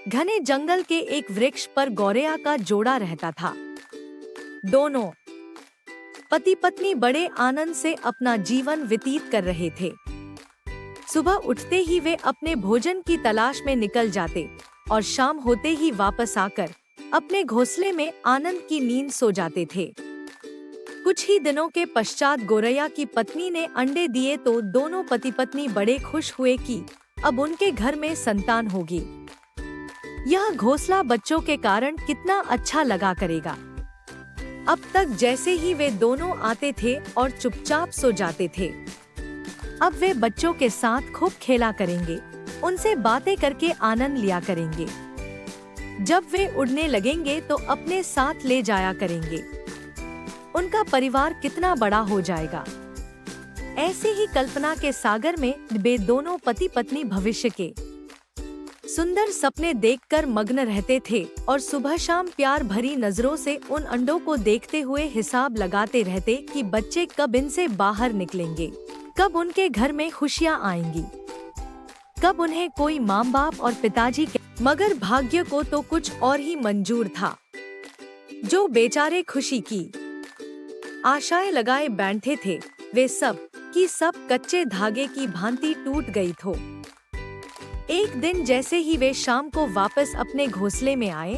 घने जंगल के एक वृक्ष पर गौरैया का जोड़ा रहता था। दोनों पति पत्नी बड़े आनंद से अपना जीवन व्यतीत कर रहे थे। सुबह उठते ही वे अपने भोजन की तलाश में निकल जाते और शाम होते ही वापस आकर अपने घोंसले में आनंद की नींद सो जाते थे। कुछ ही दिनों के पश्चात गौरैया की पत्नी ने अंडे दिए तो दोनों पति पत्नी बड़े खुश हुए कि अब उनके घर में संतान होगी। यह घोंसला बच्चों के कारण कितना अच्छा लगा करेगा। अब तक जैसे ही वे दोनों आते थे और चुपचाप सो जाते थे, अब वे बच्चों के साथ खूब खेला करेंगे, उनसे बातें करके आनंद लिया करेंगे। जब वे उड़ने लगेंगे तो अपने साथ ले जाया करेंगे। उनका परिवार कितना बड़ा हो जाएगा। ऐसे ही कल्पना के सागर में वे दोनों पति पत्नी भविष्य के सुंदर सपने देखकर मग्न रहते थे और सुबह शाम प्यार भरी नजरों से उन अंडों को देखते हुए हिसाब लगाते रहते कि बच्चे कब इनसे बाहर निकलेंगे, कब उनके घर में खुशियाँ आएंगी, कब उन्हें कोई माँ बाप और पिताजी के। मगर भाग्य को तो कुछ और ही मंजूर था। जो बेचारे खुशी की आशाएं लगाए बैठे थे, वे सब की सब कच्चे धागे की भांति टूट गई थो। एक दिन जैसे ही वे शाम को वापस अपने घोंसले में आए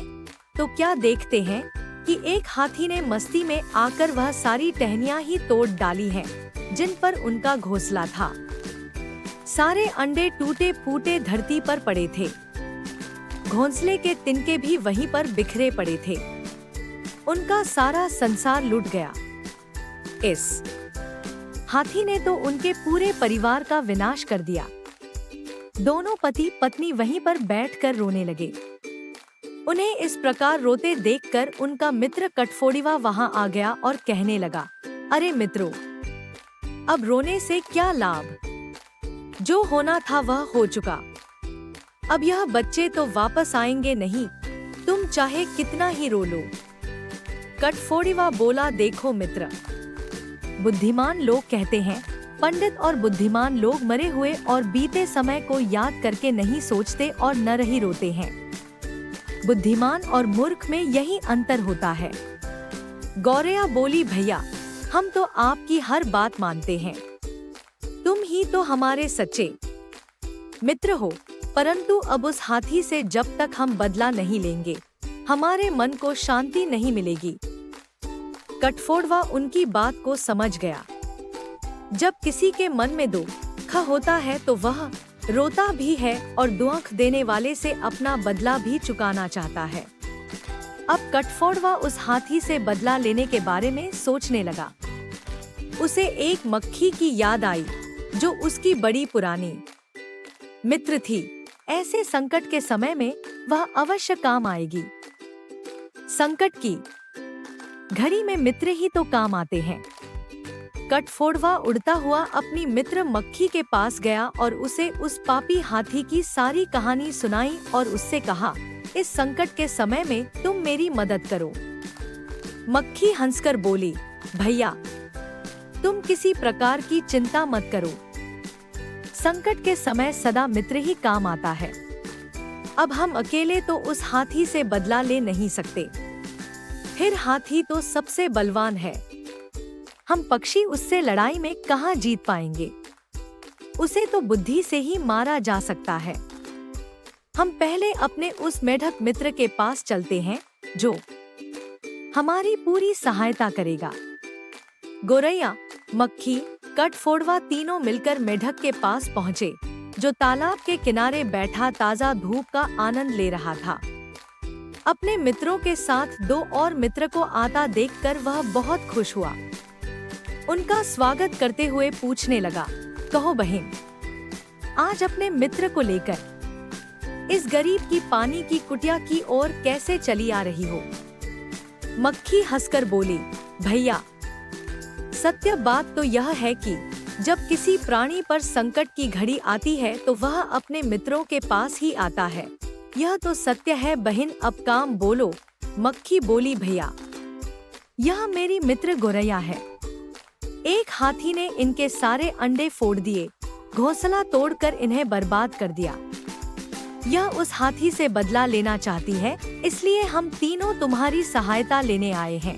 तो क्या देखते हैं कि एक हाथी ने मस्ती में आकर वह सारी टहनियां ही तोड़ डाली हैं, जिन पर उनका घोंसला था। सारे अंडे टूटे फूटे धरती पर पड़े थे। घोंसले के तिनके भी वहीं पर बिखरे पड़े थे। उनका सारा संसार लुट गया। इस हाथी ने तो उनके पूरे परिवार का विनाश कर दिया। दोनों पति पत्नी वहीं पर बैठकर रोने लगे। उन्हें इस प्रकार रोते देखकर उनका मित्र कटफोड़िवा वहां आ गया और कहने लगा, अरे मित्रों, अब रोने से क्या लाभ? जो होना था वह हो चुका। अब यह बच्चे तो वापस आएंगे नहीं, तुम चाहे कितना ही रो लो। कटफोड़िवा बोला, देखो मित्र, बुद्धिमान लोग कहते हैं, पंडित और बुद्धिमान लोग मरे हुए और बीते समय को याद करके नहीं सोचते और न रही रोते हैं। बुद्धिमान और मूर्ख में यही अंतर होता है। गौरैया बोली, भैया, हम तो आपकी हर बात मानते हैं। तुम ही तो हमारे सच्चे मित्र हो, परंतु अब उस हाथी से जब तक हम बदला नहीं लेंगे, हमारे मन को शांति नहीं मिलेगी। कटफोड़वा उनकी बात को समझ गया। जब किसी के मन में दुख होता है तो वह रोता भी है और दुख देने वाले से अपना बदला भी चुकाना चाहता है। अब कटफोड़वा उस हाथी से बदला लेने के बारे में सोचने लगा। उसे एक मक्खी की याद आई जो उसकी बड़ी पुरानी मित्र थी। ऐसे संकट के समय में वह अवश्य काम आएगी। संकट की घड़ी में मित्र ही तो काम आते हैं। कटफोड़वा उड़ता हुआ अपनी मित्र मक्खी के पास गया और उसे उस पापी हाथी की सारी कहानी सुनाई और उससे कहा, इस संकट के समय में तुम मेरी मदद करो। मक्खी हंसकर बोली, भैया, तुम किसी प्रकार की चिंता मत करो। संकट के समय सदा मित्र ही काम आता है। अब हम अकेले तो उस हाथी से बदला ले नहीं सकते। फिर हाथी तो सबसे बलवान है। हम पक्षी उससे लड़ाई में कहाँ जीत पाएंगे। उसे तो बुद्धि से ही मारा जा सकता है। हम पहले अपने उस मेढक मित्र के पास चलते हैं जो हमारी पूरी सहायता करेगा। गौरैया, मक्खी, कटफोड़वा तीनों मिलकर मेढक के पास पहुँचे, जो तालाब के किनारे बैठा ताजा धूप का आनंद ले रहा था। अपने मित्रों के साथ दो और मित्र को आता देखकर वह बहुत खुश हुआ। उनका स्वागत करते हुए पूछने लगा, कहो बहन, आज अपने मित्र को लेकर इस गरीब की पानी की कुटिया की ओर कैसे चली आ रही हो? मक्खी हंसकर बोली, भैया, सत्य बात तो यह है कि जब किसी प्राणी पर संकट की घड़ी आती है तो वह अपने मित्रों के पास ही आता है। यह तो सत्य है बहन, अब काम बोलो। मक्खी बोली, भैया, यह मेरी मित्र गौरैया है। एक हाथी ने इनके सारे अंडे फोड़ दिए, घोंसला तोड़कर इन्हें बर्बाद कर दिया। यह उस हाथी से बदला लेना चाहती है, इसलिए हम तीनों तुम्हारी सहायता लेने आए हैं।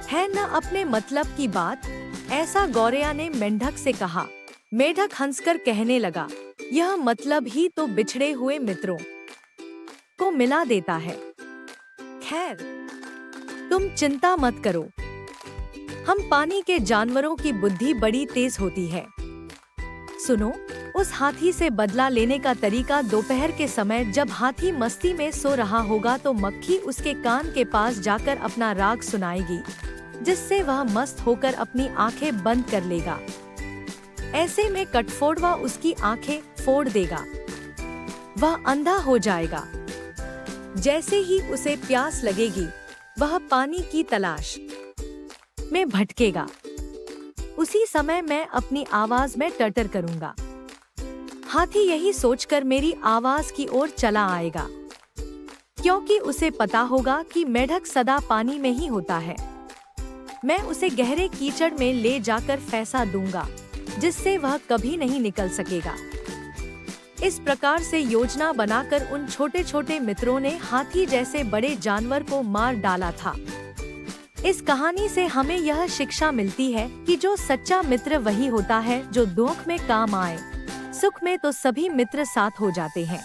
है न अपने मतलब की बात? ऐसा गौरैया ने मेंढक से कहा। मेंढक हंसकर कहने लगा, यह मतलब ही तो बिछड़े हुए मित्रों को मिला देता है। खैर, तुम चिंता मत करो, हम पानी के जानवरों की बुद्धि बड़ी तेज होती है। सुनो, उस हाथी से बदला लेने का तरीका, दोपहर के समय जब हाथी मस्ती में सो रहा होगा तो मक्खी उसके कान के पास जाकर अपना राग सुनाएगी, जिससे वह मस्त होकर अपनी आंखें बंद कर लेगा। ऐसे में कटफोड़वा उसकी आंखें फोड़ देगा, वह अंधा हो जाएगा। जैसे ही उसे प्यास लगेगी, वह पानी की तलाश में भटकेगा। उसी समय मैं अपनी आवाज में टटर करूंगा। हाथी यही सोचकर मेरी आवाज की ओर चला आएगा, क्योंकि उसे पता होगा कि मेंढक सदा पानी में ही होता है। मैं उसे गहरे कीचड़ में ले जाकर फंसा दूंगा, जिससे वह कभी नहीं निकल सकेगा। इस प्रकार से योजना बनाकर उन छोटे छोटे मित्रों ने हाथी जैसे बड़े जानवर को मार डाला था। इस कहानी से हमें यह शिक्षा मिलती है कि जो सच्चा मित्र वही होता है जो दुख में काम आए। सुख में तो सभी मित्र साथ हो जाते हैं।